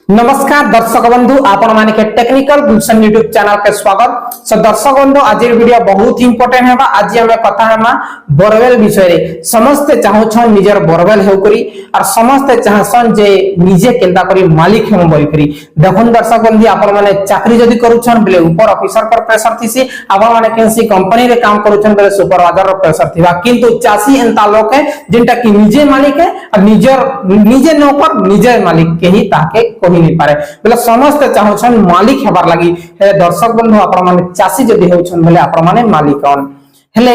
नमस्कार दर्शक बंधु आपण माने के टेक्निकल गुलशन यूट्यूब चैनल के स्वागत। सो दर्शक बंधु आज वीडियो बहुत इंपोर्टेंट है। आज हमें कथा है बोरवेल विषय रे। समस्त चाहछन निजर बोरवेल हेउ करी और समस्त चाहछन जे निजे केंदा करी मालिक हम बोल करी। देखन दर्शक बंधु आपण माने चाकरी जदी करूछन बेले ऊपर ऑफिसर पर प्रेशर थिसी, आपण माने केनसी कंपनी रे काम करूछन बेले सुपरवाइजर रो प्रेशर थिबा, किंतु चासी एंता लोक है जिनटा की निजे मालिक है और निजे नौकर निजे मालिक के ही ताके नहीं पारे बोले समस्त चाहछन मालिक हेबार लागि। हे दर्शक बंधु आपण माने चासी जदी हेउछन बोले आपण माने मालिकन हेले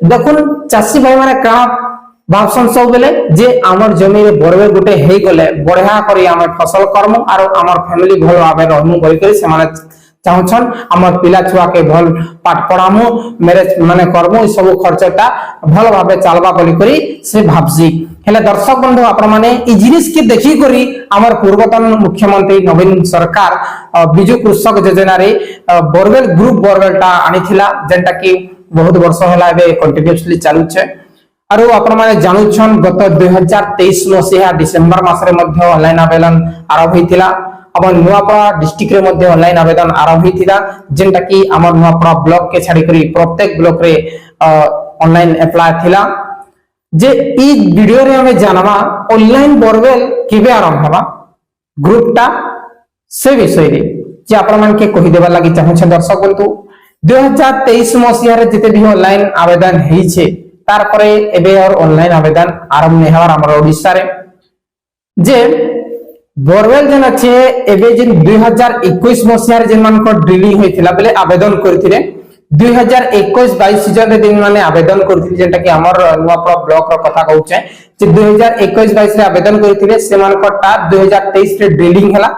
देखुन चासी भाई माने का भावसन सब बोले जे हमर जमी रे बोरवेल गुटे हेई गले बढ़िया करी हमर फसल कर्म और हमर फैमिली भल भाबे रहमु कहि करी से माने चाहछन हमर पिला छुआ के भल पाठ पढ़ामु मैरिज माने करमु सब खर्चटा भल भाबे चालबा बोली करी से भाबसी। हेले दर्शक बंधु आपण माने ई जिनिस के देखि करी हमर पूर्वतन मुख्यमंत्री नवीन सरकार बिजु कृषक योजना रे बोरवेल ग्रुप बोरवेलटा आनिथिला जेंटा की बहुत वर्ष होला बे कंटीन्यूअसली चालू छे। आरो आपण माने जानु छन गत 2023 मसिहा डिसेंबर मास रे मध्ये ऑनलाइन आवेदन आरंभ होइतिला। अब नुआपड़ा डिस्ट्रिक्ट रे मध्ये ऑनलाइन आवेदन आरंभ होइतिला जेंटा की हमर नुआपड़ा ब्लॉक के छाडी करी प्रत्येक ब्लॉक रे ऑनलाइन अप्लाई थिला। जे ई वीडियो रे हमें जानवा ऑनलाइन बोरवेल केबे आरंभ हवा ग्रुपटा से विषय रे जे आपण मान के कहि देबा लागि चाहू छ। दर्शक बंधु 2023 मसिया रे जते भी ऑनलाइन आवेदन हेई छे तार परे एबे और ऑनलाइन आवेदन आरंभ नै हवार हमर ओडिसा रे जे बोरवेल जन छे एबे जिन 2021 मसिया रे जिन मान को ड्रिलिंग होइथिला बेले आवेदन करथिले 2021-22 सीजन रे दिन माने आवेदन करथिले जेंटा कि हमर नुआपड़ा ब्लॉक रो कथा कहू छै जे 2021-22 रे आवेदन करथिले से मान कोटा 2023 रे ड्रिलिंग हला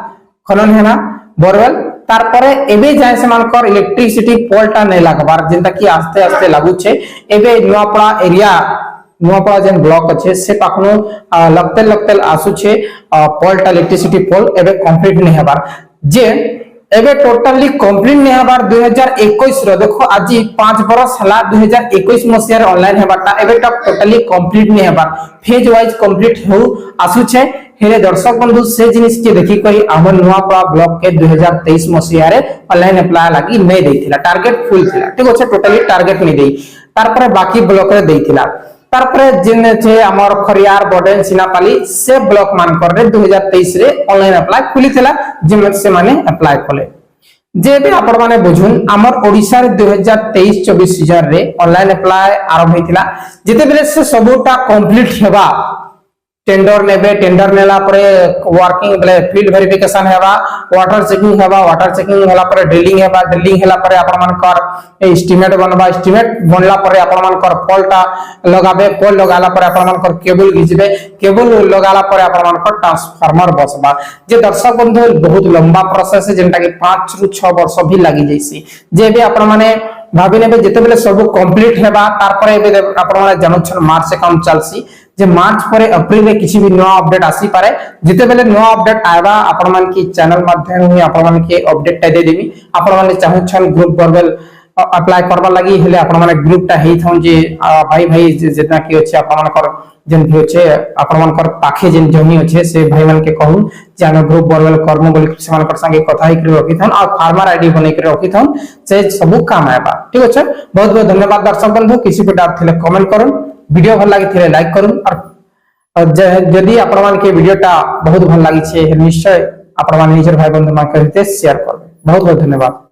खनन हेना बोरवेल तार परे एबे जाय से मान को इलेक्ट्रिसिटी पोलटा नै लागबार जेंटा कि आस्ते आस्ते लागू छै। एबे नुआपड़ा एरिया नुआपड़ा जेन ब्लॉक अछि से पाखनो लगते आसु छै पोलटा इलेक्ट्रिसिटी पोल एबे कंप्लीट नै हेबार जे एबे टोटली कंप्लीट नै हबार 2021 रो देखो आज 5 बरस हला 2021 मसिया रे ऑनलाइन हेबाटा एबे टोटली कंप्लीट नै हबार फेज वाइज कंप्लीट हो आसु छै। हेले दर्शक बंधु से जिनिस के देखि करी हमर नुआपड़ा ब्लॉक के 2023 मसिया रे ऑनलाइन अप्लाई लागि नै देथिला, टारगेट फुल थिला, ठीक अछि टोटली टारगेट नै देई तार पर बाकी ब्लॉक रे देथिला। तार पर जिन छे हमर खरियार बडेन सिनापाली से ब्लॉक मान कर रे 2023 रे ऑनलाइन अप्लाई खुली थिला जिन से माने अप्लाई कले जे भी आपण माने बुझुन हमर ओडिसा रे 2023-24 सीजन रे ऑनलाइन अप्लाई आरंभ होइतिला जेते बेले से सबोटा कंप्लीट हेबा टेंडर नेबे टेंडर नेला परे वर्किंग बेले फील्ड वेरिफिकेशन हेबा वाटर चेकिंग होला परे ड्रिलिंग हेला परे आपण मान कर एस्टीमेट बनबा एस्टीमेट बनला परे आपण मान कर पोलटा लगाबे पोल लगाला परे आपण मान कर केबल घिचबे केबल लगाला परे आपण मान कर ट्रांसफार्मर बसबा जे दर्शक बंधु बहुत लंबा प्रोसेस है जेंटा कि 5 रु 6 वर्ष भी लागि जैसी जे भी आपण माने भाबी नेबे जेते बेले सब कंप्लीट हेबा तार परे एबे आपण माने जानू छन मार्च से काम चलसी जे मार्च परे अप्रैल रे किछि भी नया अपडेट आसी पारे जेते बेले नया अपडेट आबा आपण मान की चैनल माध्यम में आपण मान के अपडेट दे देबी। आपण मान चाहू छन ग्रुप बोरवेल अप्लाई करबा लागि हेले आपण मान ग्रुप टा हेई थन जे भाई जेतना की अछि आपण मान कर जेन भी अछि आपण मान कर पाखे जेन जमी अछि से भाई मान के कहू जे हम ग्रुप बोरवेल करमु बोली से मान कर संगे कथा ही कर रखी थन और फार्मर आईडी बनै कर रखी थन से सब काम आबा, ठीक अछि। बहुत बहुत धन्यवाद दर्शक बंधु। किसी भी डाउट थिले कमेंट करन, वीडियो भल लागि थिले लाइक करन और जदि आपण मान के वीडियोटा बहुत भल लागि छे निश्चय आपण मान निजर भाई बंधु मान के शेयर करबे। बहुत बहुत धन्यवाद।